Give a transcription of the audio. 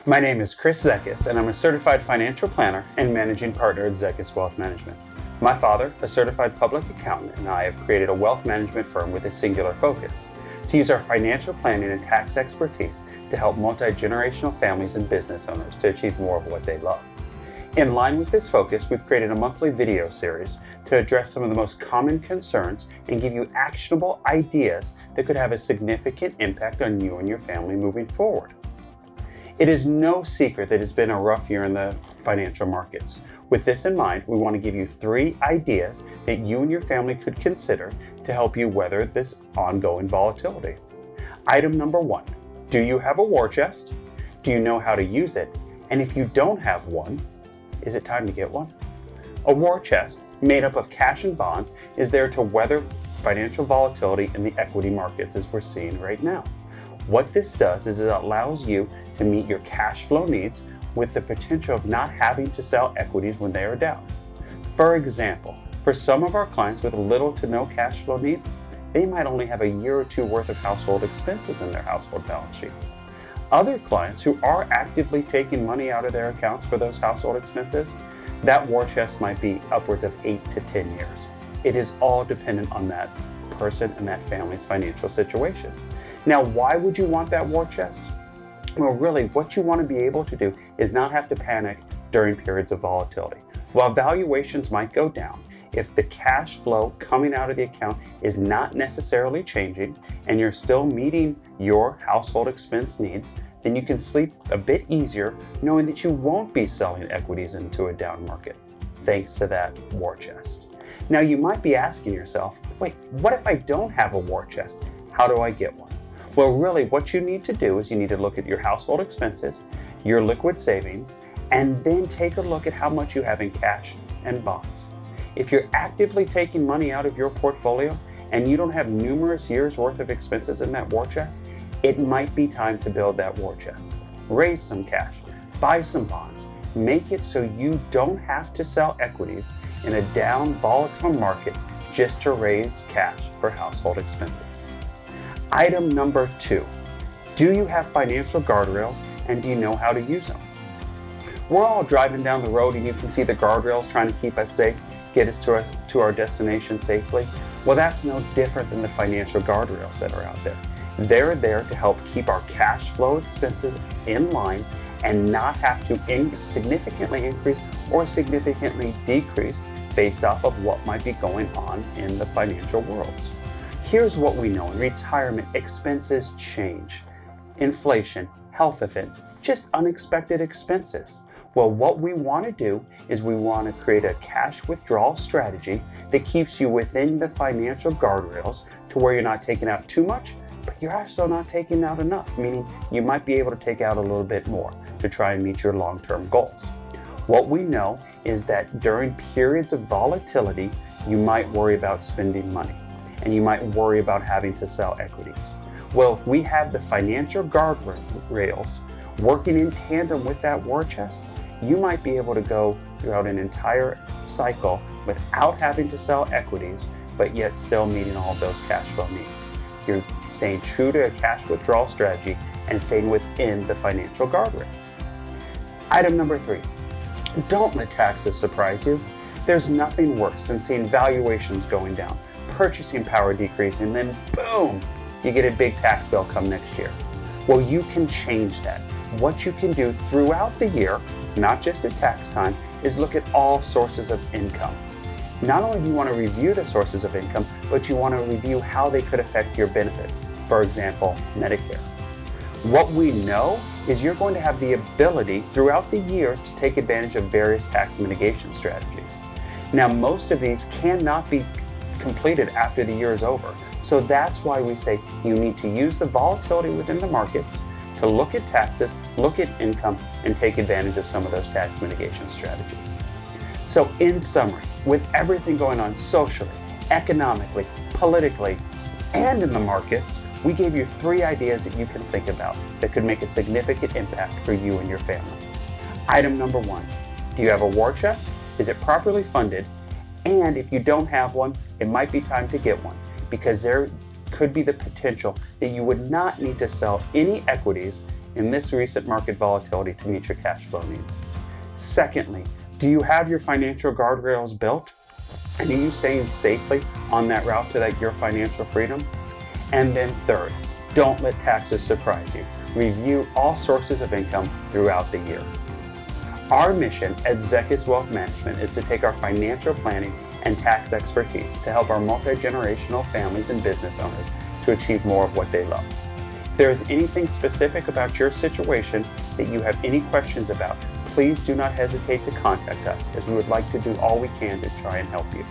My name is Chris Zeches, and I'm a certified financial planner and managing partner at Zeches Wealth Management. My father, a certified public accountant, and I have created a wealth management firm with a singular focus: to use our financial planning and tax expertise to help multi-generational families and business owners to achieve more of what they love. In line with this focus, we've created a monthly video series to address some of the most common concerns and give you actionable ideas that could have a significant impact on you and your family moving forward. It is no secret that it's been a rough year in the financial markets. With this in mind, we want to give you 3 ideas that you and your family could consider to help you weather this ongoing volatility. Item number 1, do you have a war chest? Do you know how to use it? And if you don't have one, is it time to get one? A war chest, made up of cash and bonds, is there to weather financial volatility in the equity markets as we're seeing right now. What this does is it allows you to meet your cash flow needs with the potential of not having to sell equities when they are down. For example, for some of our clients with little to no cash flow needs, they might only have a year or 2 worth of household expenses in their household balance sheet. Other clients who are actively taking money out of their accounts for those household expenses, that war chest might be upwards of 8 to 10 years. It is all dependent on that person and that family's financial situation. Now, why would you want that war chest? Well, really, what you want to be able to do is not have to panic during periods of volatility. While valuations might go down, if the cash flow coming out of the account is not necessarily changing and you're still meeting your household expense needs, then you can sleep a bit easier knowing that you won't be selling equities into a down market, thanks to that war chest. Now, you might be asking yourself, wait, what if I don't have a war chest? How do I get one? Well, really, what you need to do is you need to look at your household expenses, your liquid savings, and then take a look at how much you have in cash and bonds. If you're actively taking money out of your portfolio and you don't have numerous years worth of expenses in that war chest, it might be time to build that war chest. Raise some cash, buy some bonds, make it so you don't have to sell equities in a down, volatile market just to raise cash for household expenses. Item number 2, do you have financial guardrails and do you know how to use them? We're all driving down the road and you can see the guardrails trying to keep us safe, get us to our destination safely. Well, that's no different than the financial guardrails that are out there. They're there to help keep our cash flow expenses in line and not have to significantly increase or significantly decrease based off of what might be going on in the financial worlds. Here's what we know: in retirement, expenses change. Inflation, health event, just unexpected expenses. Well, what we want to do is we want to create a cash withdrawal strategy that keeps you within the financial guardrails to where you're not taking out too much, but you're also not taking out enough, meaning you might be able to take out a little bit more to try and meet your long-term goals. What we know is that during periods of volatility, you might worry about spending money and you might worry about having to sell equities. Well, if we have the financial guardrails working in tandem with that war chest, you might be able to go throughout an entire cycle without having to sell equities, but yet still meeting all of those cash flow needs. You're staying true to a cash withdrawal strategy and staying within the financial guardrails. Item number 3, don't let taxes surprise you. There's nothing worse than seeing valuations going down, purchasing power decreasing, and then boom, you get a big tax bill come next year. Well, you can change that. What you can do throughout the year, not just at tax time, is look at all sources of income. Not only do you want to review the sources of income, but you want to review how they could affect your benefits. For example, Medicare. What we know is you're going to have the ability throughout the year to take advantage of various tax mitigation strategies. Now, most of these cannot be completed after the year is over. So that's why we say you need to use the volatility within the markets to look at taxes, look at income, and take advantage of some of those tax mitigation strategies. So in summary, with everything going on socially, economically, politically, and in the markets, we gave you 3 ideas that you can think about that could make a significant impact for you and your family. Item number 1, do you have a war chest? Is it properly funded? And if you don't have one, it might be time to get one, because there could be the potential that you would not need to sell any equities in this recent market volatility to meet your cash flow needs? Secondly, do you have your financial guardrails built? And are you staying safely on that route to your financial freedom? And then third, don't let taxes surprise you. Review all sources of income throughout the year. Our mission at Zeches Wealth Management is to take our financial planning and tax expertise to help our multi-generational families and business owners to achieve more of what they love. If there is anything specific about your situation that you have any questions about, please do not hesitate to contact us, as we would like to do all we can to try and help you.